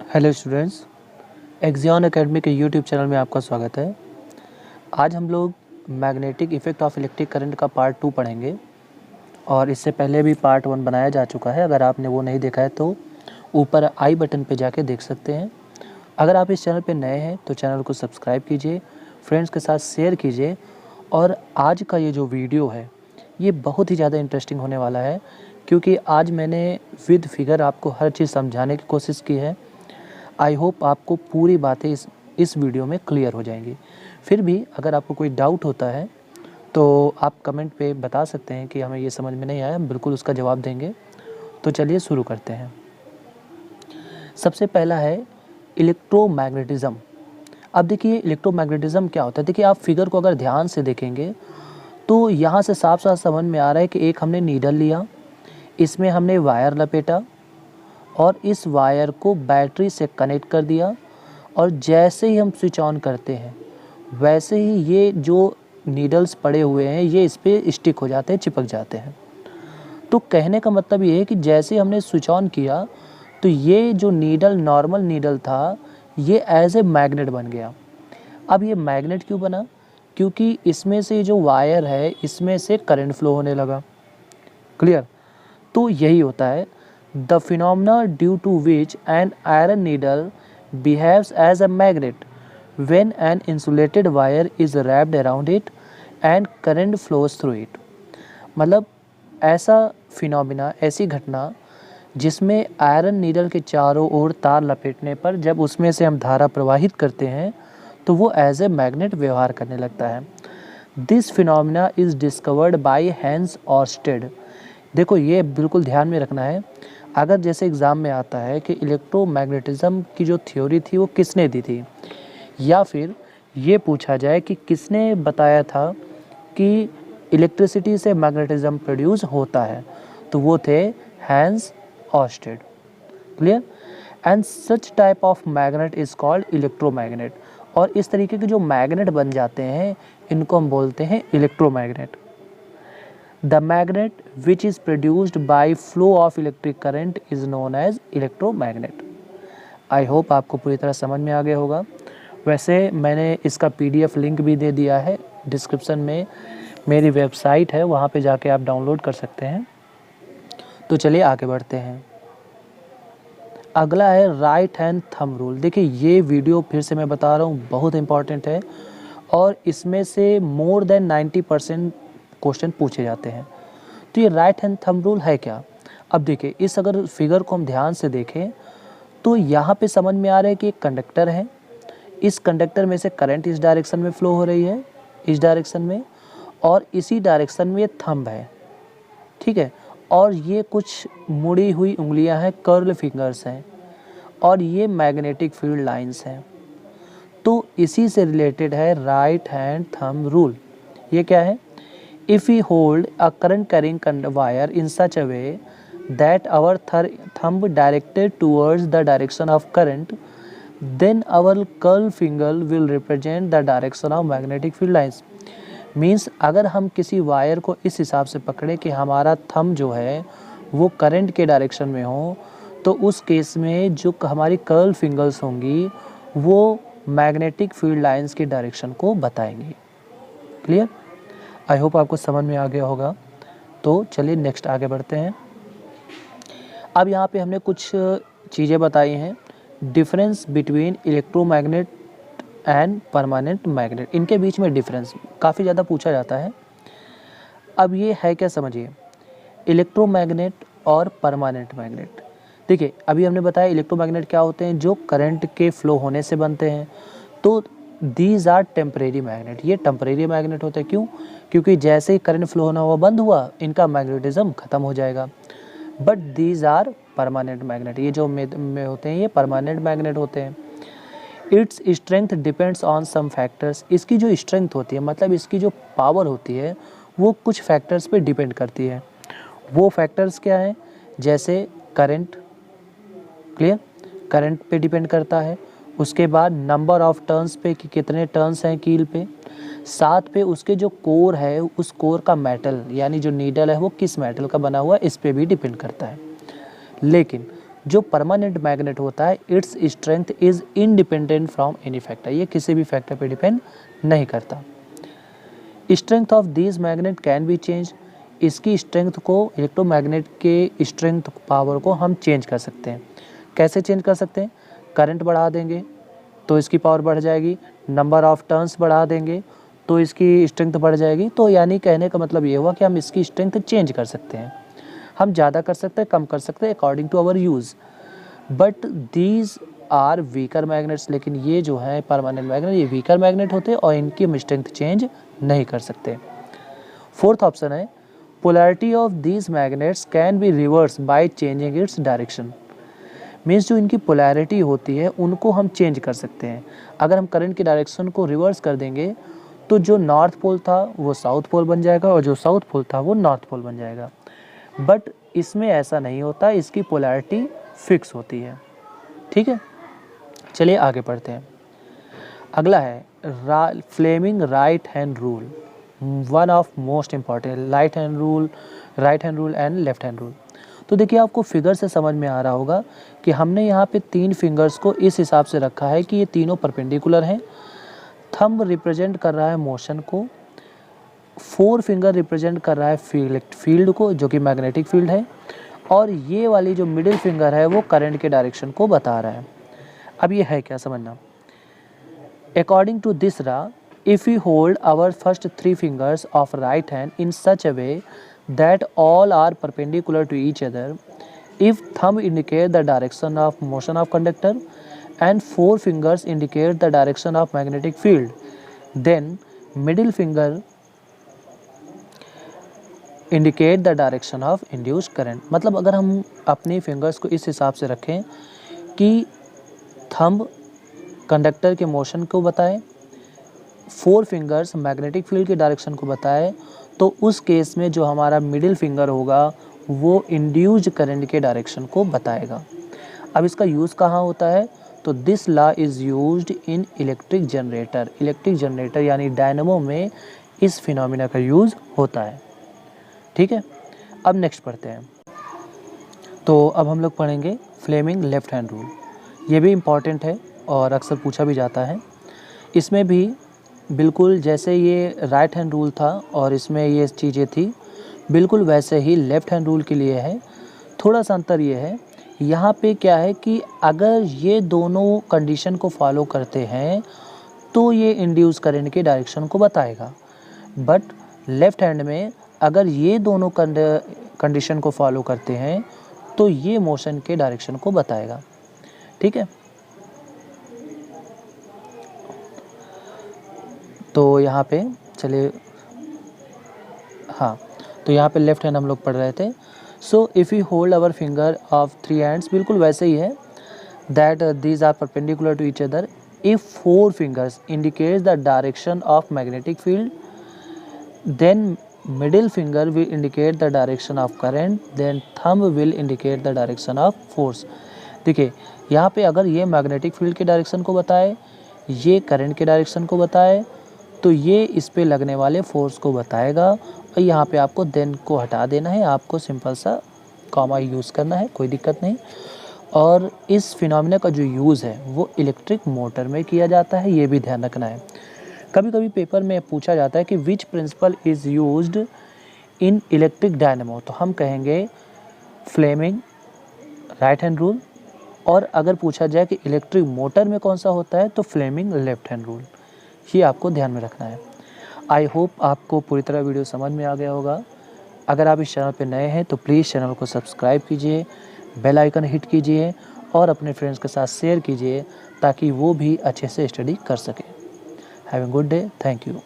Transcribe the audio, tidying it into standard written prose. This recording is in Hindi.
हेलो स्टूडेंट्स, एक्जियन एकेडमी के यूट्यूब चैनल में आपका स्वागत है। आज हम लोग magnetic effect of electric current का पार्ट 2 पढ़ेंगे और इससे पहले भी पार्ट 1 बनाया जा चुका है। अगर आपने वो नहीं देखा है तो ऊपर आई बटन पे जाके देख सकते हैं। अगर आप इस चैनल पे नए हैं तो चैनल को सब्सक्राइब कीजिए, फ्रेंड्स के साथ शेयर कीजिए। और आज का ये जो वीडियो है ये बहुत ही ज़्यादा इंटरेस्टिंग होने वाला है, क्योंकि आज मैंने विद फिगर आपको हर चीज़ समझाने की कोशिश की है। आई होप आपको पूरी बातें इस वीडियो में क्लियर हो जाएंगी। फिर भी अगर आपको कोई डाउट होता है तो आप कमेंट पे बता सकते हैं कि हमें ये समझ में नहीं आया, बिल्कुल उसका जवाब देंगे। तो चलिए शुरू करते हैं। सबसे पहला है इलेक्ट्रोमैग्नेटिज़्म। अब देखिए इलेक्ट्रोमैग्नेटिज़्म क्या होता है। देखिए आप फिगर को अगर ध्यान से देखेंगे तो यहाँ से साफ साफ समझ में आ रहा है कि एक हमने नीडल लिया, इसमें हमने वायर लपेटा और इस वायर को बैटरी से कनेक्ट कर दिया, और जैसे ही हम स्विच ऑन करते हैं वैसे ही ये जो नीडल्स पड़े हुए हैं ये इस पे स्टिक हो जाते हैं, चिपक जाते हैं। तो कहने का मतलब ये है कि जैसे हमने स्विच ऑन किया तो ये जो नीडल नॉर्मल नीडल था ये एज ए मैग्नेट बन गया। अब ये मैग्नेट क्यों बना? क्योंकि इसमें से जो वायर है इसमें से करंट फ्लो होने लगा। क्लियर? तो यही होता है the phenomena due to which an iron needle behaves as a magnet when an insulated wire is wrapped around it and current flows through it। मतलब ऐसा फिनोमिना, ऐसी घटना जिसमें आयरन नीडल के चारों ओर तार लपेटने पर जब उसमें से हम धारा प्रवाहित करते हैं तो वो एज ए मैग्नेट व्यवहार करने लगता है। This phenomena is discovered by Hans Oersted. देखो ये बिल्कुल ध्यान में रखना है। अगर जैसे एग्ज़ाम में आता है कि इलेक्ट्रोमैग्नेटिज़्म की जो थ्योरी थी वो किसने दी थी, या फिर ये पूछा जाए कि किसने बताया था कि इलेक्ट्रिसिटी से मैग्नेटिज़्म प्रोड्यूस होता है, तो वो थे Hans Oersted. Clear? And such type of magnet is called electromagnet. और इस तरीके के जो मैग्नेट बन जाते हैं इनको हम बोलते हैं electromagnet. The magnet which is produced by flow of electric current is known as electromagnet। I hope आपको पूरी तरह समझ में आ गया होगा। वैसे मैंने इसका PDF लिंक भी दे दिया है डिस्क्रिप्शन में, मेरी वेबसाइट है वहाँ पे जाके आप डाउनलोड कर सकते हैं। तो चलिए आगे बढ़ते हैं। अगला है राइट हैंड थंब रूल। देखिए ये वीडियो फिर से मैं बता रहा हूँ बहुत इंपॉर्टेंट है और इसमें से मोर देन 90% क्वेश्चन पूछे जाते हैं। तो ये राइट हैंड थंब रूल है क्या? अब देखिए इस अगर फिगर को हम ध्यान से देखें तो यहाँ पे समझ में आ रहा है कि एक कंडक्टर है, इस कंडक्टर में से करंट इस डायरेक्शन में फ्लो हो रही है, इस डायरेक्शन में, और इसी डायरेक्शन में ये थंब है। ठीक है? और ये कुछ मुड़ी हुई उंगलियां हैं, कर्ल फिंगर्स हैं, और ये मैग्नेटिक फील्ड लाइंस हैं। तो इसी से रिलेटेड है राइट हैंड थंब रूल। ये क्या है? If we hold a current carrying wire in such a way that our thumb directed towards the direction of current, then our curl finger will represent the direction of magnetic field lines। Means अगर हम किसी वायर को इस हिसाब से पकड़े कि हमारा थंब जो है वो करंट के डायरेक्शन में हो, तो उस केस में जो हमारी कर्ल फिंगर्स होंगी वो मैग्नेटिक फील्ड लाइंस के डायरेक्शन को बताएंगी। क्लियर? आई होप आपको समझ में आ गया होगा। तो चलिए नेक्स्ट आगे बढ़ते हैं। अब यहाँ पे हमने कुछ चीज़ें बताई हैं। Difference between electromagnet and permanent magnet, इनके बीच में डिफरेंस काफ़ी ज़्यादा पूछा जाता है। अब ये है क्या समझिए, इलेक्ट्रोमैग्नेट और परमानेंट मैग्नेट। देखिए अभी हमने बताया इलेक्ट्रोमैग्नेट क्या होते हैं, जो करंट के फ्लो होने से बनते हैं। तो दीज आर टेम्परेरी मैग्नेट, ये टेम्परेरी मैग्नेट होते हैं। क्यों? क्योंकि जैसे ही करंट फ्लो होना हुआ बंद हुआ इनका मैग्नेटिज्म खत्म हो जाएगा। But these are permanent magnet, ये जो में होते हैं ये परमानेंट मैग्नेट होते हैं। Its strength depends on some factors. इसकी जो स्ट्रेंथ होती है, मतलब इसकी जो पावर होती है, वो कुछ फैक्टर्स पे डिपेंड करती है। वो फैक्टर्स क्या हैं? जैसे करंट, क्लियर, करंट पे डिपेंड करता है। उसके बाद नंबर ऑफ टर्न्स पे कि कितने टर्न्स हैं कील पे। साथ पे उसके जो कोर है उस कोर का मेटल यानी जो नीडल है वो किस मेटल का बना हुआ है इस पे भी डिपेंड करता है। लेकिन जो परमानेंट मैग्नेट होता है its strength is independent from any factor, ये किसी भी फैक्टर पे डिपेंड नहीं करता। Strength of this magnet can be change, इसकी स्ट्रेंथ को, इलेक्ट्रोमैग्नेट के स्ट्रेंथ पावर को हम चेंज कर सकते हैं। कैसे चेंज कर सकते हैं? करंट बढ़ा देंगे तो इसकी पावर बढ़ जाएगी, नंबर ऑफ टर्न्स बढ़ा देंगे तो इसकी स्ट्रेंथ बढ़ जाएगी। तो यानी कहने का मतलब ये हुआ कि हम इसकी स्ट्रेंथ चेंज कर सकते हैं, हम ज़्यादा कर सकते हैं, कम कर सकते हैं according to our use. But these are weaker magnets, लेकिन ये जो है परमानेंट मैग्नेट, ये वीकर मैग्नेट होते हैं और इनकी हम स्ट्रेंथ चेंज नहीं कर सकते। फोर्थ ऑप्शन है polarity of these magnets can be reverse by changing its direction. Means जो इनकी पोलैरिटी होती है उनको हम चेंज कर सकते हैं। अगर हम करंट की डायरेक्शन को रिवर्स कर देंगे तो जो नॉर्थ पोल था वो साउथ पोल बन जाएगा और जो साउथ पोल था वो नॉर्थ पोल बन जाएगा। बट इसमें ऐसा नहीं होता, इसकी पोलैरिटी फिक्स होती है। ठीक है, चलिए आगे पढ़ते हैं। अगला है Fleming right hand rule, one of most important, right hand rule and left hand rule. तो देखिए आपको फिगर से समझ में आ रहा होगा कि हमने यहाँ पे 3 फिंगर्स को इस हिसाब से रखा है कि ये तीनों परपेंडिकुलर हैं। थंब रिप्रेजेंट कर रहा है मोशन को, 4 फिंगर रिप्रेजेंट कर रहा है फील्ड को जो कि मैग्नेटिक फील्ड है, और ये वाली जो मिडिल फिंगर है वो करंट के डायरेक्शन को बता रहा है। अब ये है क्या समझना। According to this law, if we hold our first 3 fingers of right hand in such a way that all are perpendicular to each other, if thumb indicate the direction of motion of conductor and 4 fingers indicate the direction of magnetic field, then middle finger indicate the direction of induced current। मतलब अगर हम अपनी फिंगर्स को इस हिसाब से रखें कि थंब कंडक्टर के मोशन को बताए, 4 फिंगर्स मैग्नेटिक फील्ड के डायरेक्शन को बताए, तो उस केस में जो हमारा मिडिल फिंगर होगा वो इंड्यूस्ड करंट के डायरेक्शन को बताएगा। अब इसका यूज़ कहाँ होता है? तो this law is used in electric generator यानी डायनेमो में इस फिनोमिना का यूज़ होता है। ठीक है, अब नेक्स्ट पढ़ते हैं। तो अब हम लोग पढ़ेंगे फ्लेमिंग लेफ्ट हैंड रूल। ये भी इम्पॉर्टेंट है और अक्सर पूछा भी जाता है। इसमें भी बिल्कुल जैसे ये राइट हैंड रूल था और इसमें ये चीज़ें थी, बिल्कुल वैसे ही लेफ़्ट हैंड रूल के लिए है। थोड़ा सा अंतर ये है, यहाँ पे क्या है कि अगर ये दोनों कंडीशन को फॉलो करते हैं तो ये इंड्यूस करंट के डायरेक्शन को बताएगा। बट लेफ़्ट हैंड में अगर ये दोनों कंडीशन को फॉलो करते हैं तो ये मोशन के डायरेक्शन को बताएगा। ठीक है, तो यहाँ पे चलिए, हाँ, तो यहाँ पे लेफ्ट हैंड हम लोग पढ़ रहे थे। So if you hold our finger of 3 hands, बिल्कुल वैसे ही है, that these are perpendicular to each other, if 4 fingers indicates the direction of magnetic field, then middle finger will indicate the direction of current, then thumb will indicate the direction of force. देखिए यहाँ पे अगर ये मैग्नेटिक फील्ड के डायरेक्शन को बताए, ये करंट के डायरेक्शन को बताए, तो ये इस पे लगने वाले फोर्स को बताएगा। और यहाँ पे आपको देन को हटा देना है, आपको सिंपल सा कॉमा यूज़ करना है, कोई दिक्कत नहीं। और इस फिनोमिना का जो यूज़ है वो इलेक्ट्रिक मोटर में किया जाता है, ये भी ध्यान रखना है। कभी कभी पेपर में पूछा जाता है कि which principle is used in electric dynamo, तो हम कहेंगे फ्लेमिंग राइट हैंड रूल, और अगर पूछा जाए कि इलेक्ट्रिक मोटर में कौन सा होता है तो फ्लेमिंग लेफ्ट हैंड रूल। ये आपको ध्यान में रखना है। आई होप आपको पूरी तरह वीडियो समझ में आ गया होगा। अगर आप इस चैनल पे नए हैं तो प्लीज़ चैनल को सब्सक्राइब कीजिए, बेल आइकन हिट कीजिए और अपने फ्रेंड्स के साथ शेयर कीजिए ताकि वो भी अच्छे से स्टडी कर सकें। Have a good day, thank you.